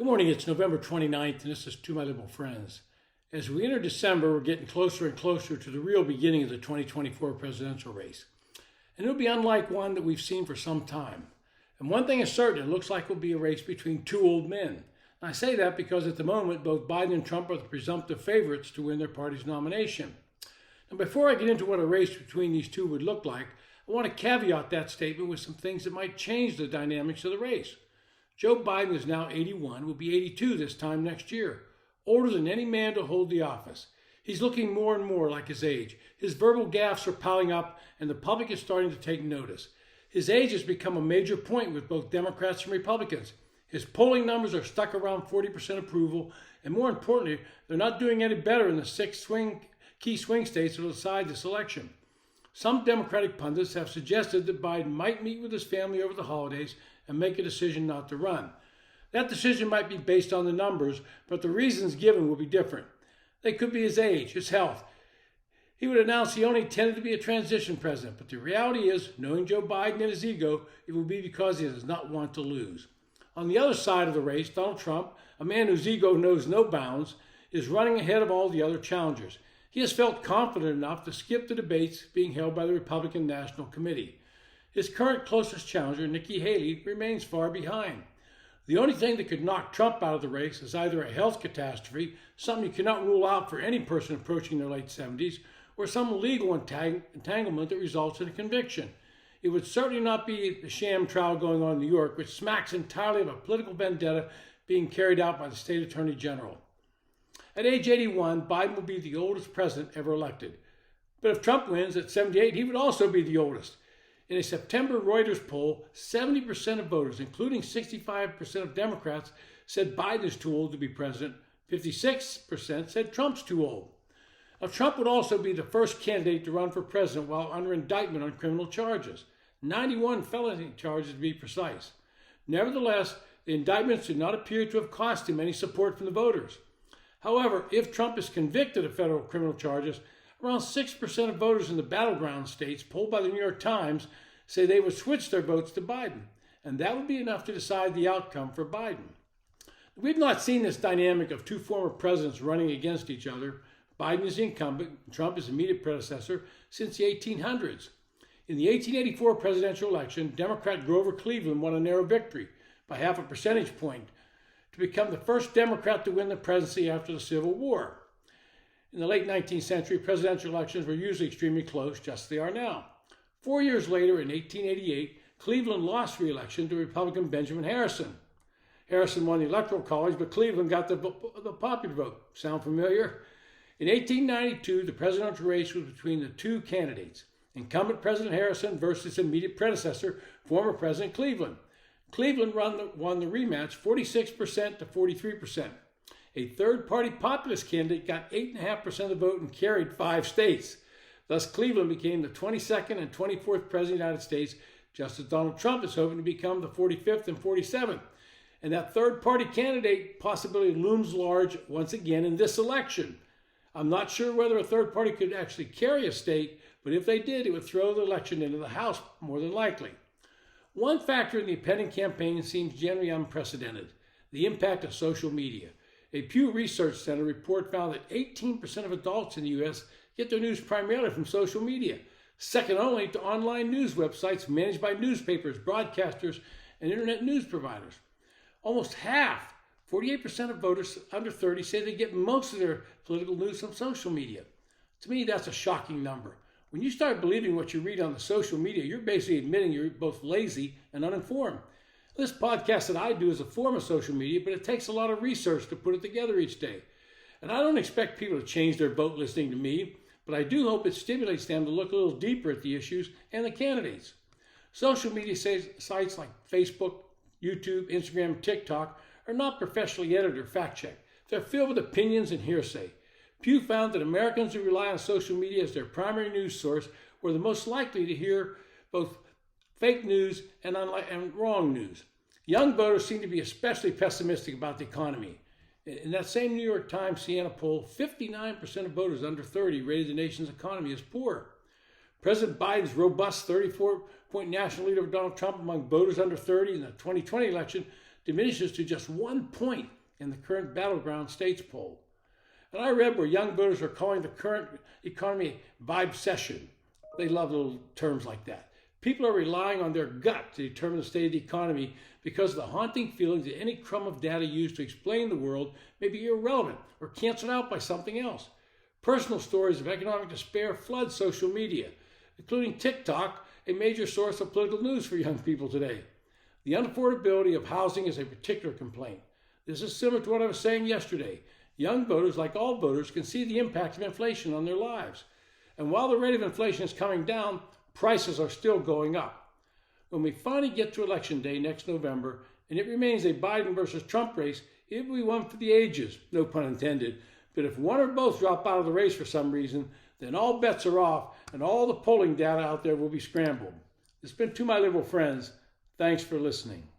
Good morning, it's November 29th, and this is To My Liberal Friends. As we enter December, we're getting closer and closer to the real beginning of the 2024 presidential race. And it'll be unlike one that we've seen for some time. And one thing is certain, it looks like it'll be a race between two old men. And I say that because at the moment, both Biden and Trump are the presumptive favorites to win their party's nomination. And before I get into what a race between these two would look like, I want to caveat that statement with some things that might change the dynamics of the race. Joe Biden is now 81, will be 82 this time next year, older than any man to hold the office. He's looking more and more like his age. His verbal gaffes are piling up, and the public is starting to take notice. His age has become a major point with both Democrats and Republicans. His polling numbers are stuck around 40% approval, and more importantly, they're not doing any better in the six key swing states that will decide this election. Some Democratic pundits have suggested that Biden might meet with his family over the holidays and make a decision not to run. That decision might be based on the numbers, but the reasons given will be different. They could be his age, his health. He would announce he only intended to be a transition president, but the reality is, knowing Joe Biden and his ego, it will be because he does not want to lose. On the other side of the race, Donald Trump, a man whose ego knows no bounds, is running ahead of all the other challengers. He has felt confident enough to skip the debates being held by the Republican National Committee. His current closest challenger, Nikki Haley, remains far behind. The only thing that could knock Trump out of the race is either a health catastrophe, something you cannot rule out for any person approaching their late 70s, or some legal entanglement that results in a conviction. It would certainly not be the sham trial going on in New York, which smacks entirely of a political vendetta being carried out by the state attorney general. At age 81, Biden will be the oldest president ever elected. But if Trump wins at 78, he would also be the oldest. In a September Reuters poll, 70% of voters, including 65% of Democrats, said Biden is too old to be president. 56% said Trump's too old. Now, Trump would also be the first candidate to run for president while under indictment on criminal charges, 91 felony charges to be precise. Nevertheless, the indictments do not appear to have cost him any support from the voters. However, if Trump is convicted of federal criminal charges, around 6% of voters in the battleground states, polled by the New York Times, say they would switch their votes to Biden, and that would be enough to decide the outcome for Biden. We've not seen this dynamic of two former presidents running against each other. Biden is the incumbent, Trump is immediate predecessor, since the 1800s. In the 1884 presidential election, Democrat Grover Cleveland won a narrow victory by half a percentage point to become the first Democrat to win the presidency after the Civil War. In the late 19th century, presidential elections were usually extremely close, just as they are now. 4 years later, in 1888, Cleveland lost re-election to Republican Benjamin Harrison. Harrison won the Electoral College, but Cleveland got the popular vote. Sound familiar? In 1892, the presidential race was between the two candidates, incumbent President Harrison versus immediate predecessor, former President Cleveland. Cleveland won the rematch 46% to 43%. A third-party populist candidate got 8.5% of the vote and carried 5 states. Thus, Cleveland became the 22nd and 24th president of the United States, just as Donald Trump is hoping to become the 45th and 47th. And that third-party candidate possibility looms large once again in this election. I'm not sure whether a third party could actually carry a state, but if they did, it would throw the election into the House, more than likely. One factor in the pending campaign seems generally unprecedented: the impact of social media. A Pew Research Center report found that 18% of adults in the U.S. get their news primarily from social media, second only to online news websites managed by newspapers, broadcasters, and internet news providers. Almost half, 48% of voters under 30, say they get most of their political news from social media. To me, that's a shocking number. When you start believing what you read on the social media, you're basically admitting you're both lazy and uninformed. This podcast that I do is a form of social media, but it takes a lot of research to put it together each day. And I don't expect people to change their vote listening to me, but I do hope it stimulates them to look a little deeper at the issues and the candidates. Social media sites like Facebook, YouTube, Instagram, TikTok are not professionally edited or fact-checked. They're filled with opinions and hearsay. Pew found that Americans who rely on social media as their primary news source were the most likely to hear both fake news and wrong news. Young voters seem to be especially pessimistic about the economy. In that same New York Times Siena poll, 59% of voters under 30 rated the nation's economy as poor. President Biden's robust 34-point national lead over Donald Trump among voters under 30 in the 2020 election diminishes to just 1 point in the current battleground states poll. And I read where young voters are calling the current economy vibe session. They love little terms like that. People are relying on their gut to determine the state of the economy because of the haunting feeling that any crumb of data used to explain the world may be irrelevant or canceled out by something else. Personal stories of economic despair flood social media, including TikTok, a major source of political news for young people today. The unaffordability of housing is a particular complaint. This is similar to what I was saying yesterday. Young voters, like all voters, can see the impact of inflation on their lives. And while the rate of inflation is coming down, prices are still going up. When we finally get to Election Day next November, and it remains a Biden versus Trump race, it will be one for the ages, no pun intended. But if one or both drop out of the race for some reason, then all bets are off and all the polling data out there will be scrambled. It's been To My Liberal Friends. Thanks for listening.